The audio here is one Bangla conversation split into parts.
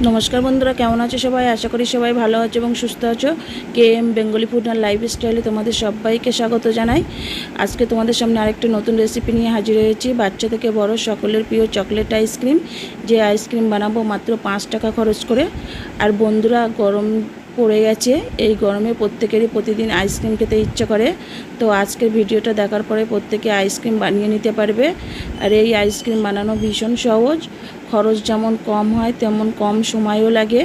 নমস্কার বন্ধুরা, কেমন আছো সবাই? আশা করি সবাই ভালো আছো এবং সুস্থ আছো। কেএম বেঙ্গলি ফুড অ্যান্ড লাইফস্টাইলে তোমাদের সবাইকে স্বাগত জানাই। আজকে তোমাদের সামনে আরেকটা নতুন রেসিপি নিয়ে হাজির হয়েছি। বাচ্চা থেকে বড় সকলের প্রিয় চকলেট আইসক্রিম। যে আইসক্রিম বানাবো মাত্র 5 টাকা খরচ করে। আর বন্ধুরা, গরম পড়ে গেছে, এই গরমে প্রত্যেকেরই প্রতিদিন আইসক্রিম খেতে ইচ্ছা করে। তো আজকের ভিডিওটা দেখার পরে প্রত্যেকে আইসক্রিম বানিয়ে নিতে পারবে। আর এই আইসক্রিম বানানো ভীষণ সহজ, খরচ যেমন কম হয় তেমন কম সময়ও লাগে।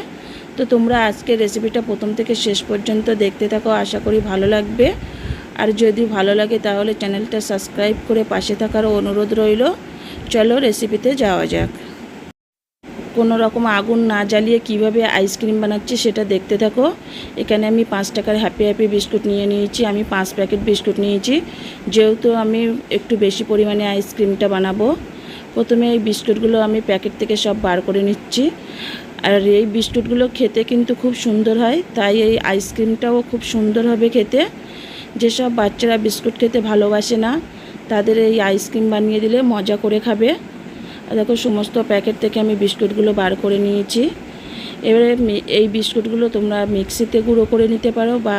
তো তোমরা আজকের রেসিপিটা প্রথম থেকে শেষ পর্যন্ত দেখতে থাকো, আশা করি ভালো লাগবে। আর যদি ভালো লাগে তাহলে চ্যানেলটা সাবস্ক্রাইব করে পাশে থাকারও অনুরোধ রইল। চলো রেসিপিতে যাওয়া যাক। কোনো রকম আগুন না জ্বালিয়ে কিভাবে আইসক্রিম বানাচ্ছি সেটা দেখতে থাকো। এখানে আমি 5 টাকার হ্যাপি বিস্কুট নিয়ে নিয়েছি। আমি 5 প্যাকেট বিস্কুট নিয়েছি, যেহেতু আমি একটু বেশি পরিমাণে আইসক্রিমটা বানাবো। প্রথমে এই বিস্কুটগুলো আমি প্যাকেট থেকে সব বার করে নিচ্ছি। আর এই বিস্কুটগুলো খেতে কিন্তু খুব সুন্দর হয়, তাই এই আইসক্রিমটাও খুব সুন্দর হবে খেতে। যেসব বাচ্চারা বিস্কুট খেতে ভালোবাসে না, তাদের এই আইসক্রিম বানিয়ে দিলে মজা করে খাবে। দেখো, সমস্ত প্যাকেট থেকে আমি বিস্কুটগুলো বার করে নিয়েছি। এবারে এই বিস্কুটগুলো তোমরা মিক্সিতে গুঁড়ো করে নিতে পারো বা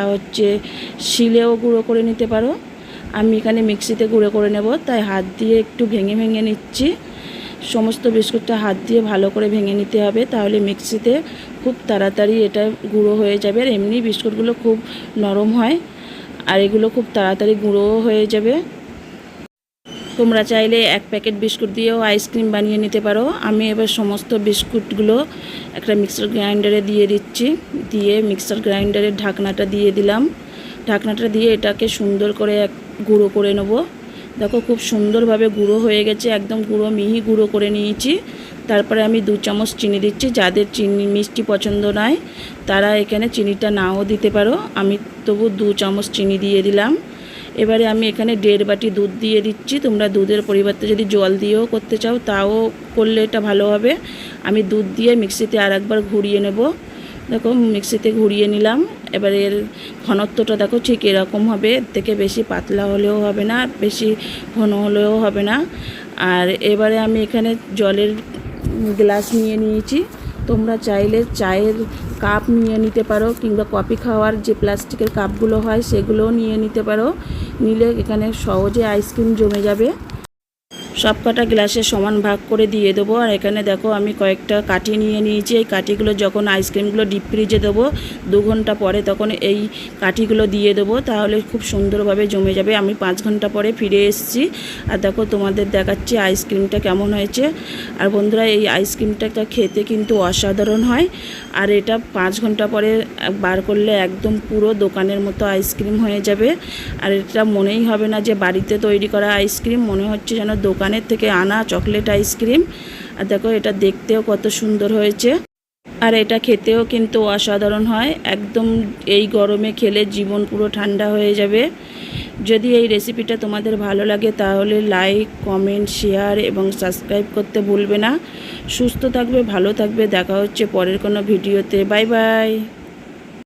শিলেও গুঁড়ো করে নিতে পারো। আমি এখানে মিক্সিতে গুঁড়ো করে নেব, তাই হাত দিয়ে একটু ভেঙে নিচ্ছি। সমস্ত বিস্কুটটা হাত দিয়ে ভালো করে ভেঙে নিতে হবে, তাহলে মিক্সিতে খুব তাড়াতাড়ি এটা গুঁড়ো হয়ে যাবে। আর এমনি বিস্কুটগুলো খুব নরম হয়, আর এগুলো খুব তাড়াতাড়ি গুঁড়োও হয়ে যাবে। তোমরা চাইলে 1 প্যাকেট বিস্কুট দিয়েও আইসক্রিম বানিয়ে নিতে পারো। আমি এবার সমস্ত বিস্কুটগুলো একটা মিক্সার গ্রাইন্ডারে দিয়ে দিচ্ছি। দিয়ে মিক্সার গ্রাইন্ডারের ঢাকনাটা দিয়ে দিলাম। ঢাকনাটা দিয়ে এটাকে সুন্দর করে গুঁড়ো করে নেব। দেখো, খুব সুন্দরভাবে গুঁড়ো হয়ে গেছে, একদম মিহি গুঁড়ো করে নিয়েছি। তারপরে আমি 2 চামচ চিনি দিচ্ছি। যাদের চিনি মিষ্টি পছন্দ নয় তারা এখানে চিনিটা নাও দিতে পারো। আমি তবু 2 চামচ চিনি দিয়ে দিলাম। এবারে আমি এখানে 1.5 বাটি দুধ দিয়ে দিচ্ছি। তোমরা দুধের পরিবর্তে যদি জল দিয়েও করতে চাও তাও করলে এটা ভালো হবে। আমি দুধ দিয়ে মিক্সিতে আরেকবার ঘুরিয়ে নেব। দেখো, মিক্সিতে ঘুরিয়ে নিলাম। এবার এর ঘনত্বটা দেখো ঠিক এরকম হবে, এর থেকে বেশি পাতলা হলেও হবে না, বেশি ঘন হলেও হবে না। আর এবারে আমি এখানে জলের গ্লাস নিয়ে নিয়েছি। তোমরা চাইলে চায়ের কাপ নিয়ে নিতে পারো, কিংবা কফি খাওয়ার যে প্লাস্টিকের কাপগুলো হয় সেগুলোও নিয়ে নিতে পারো। নিলে এখানে সহজে আইসক্রিম জমে যাবে। সব কটা গ্লাসে সমান ভাগ করে দিয়ে দেবো। আর এখানে দেখো, আমি কয়েকটা কাঠি নিয়ে নিয়েছি। এই কাঠিগুলো যখন আইসক্রিমগুলো ডিপ ফ্রিজে দেবো 2 ঘন্টা পরে, তখন এই কাঠিগুলো দিয়ে দেবো, তাহলে খুব সুন্দরভাবে জমে যাবে। আমি 5 ঘন্টা পরে ফিরে এসেছি। আর দেখো, তোমাদের দেখাচ্ছি আইসক্রিমটা কেমন হয়েছে। আর বন্ধুরা, এই আইসক্রিমটা খেতে কিন্তু অসাধারণ হয়। আর এটা 5 ঘন্টা পরে বার করলে একদম পুরো দোকানের মতো আইসক্রিম হয়ে যাবে। আর এটা মনেই হবে না যে বাড়িতে তৈরি করা আইসক্রিম, মনে হচ্ছে যেন দোকানের থেকে আনা চকলেট আইসক্রিম। আর দেখো, এটা দেখতেও কত সুন্দর হয়েছে, আর এটা খেতেও কিন্তু অসাধারণ হয়। একদম এই গরমে খেলে জীবন পুরো ঠান্ডা হয়ে যাবে। যদি এই রেসিপিটা তোমাদের ভালো লাগে তাহলে লাইক, কমেন্ট, শেয়ার এবং সাবস্ক্রাইব করতে ভুলবে না। সুস্থ থাকবে, ভালো থাকবে। দেখা হচ্ছে পরের কোনো ভিডিওতে। Bye bye.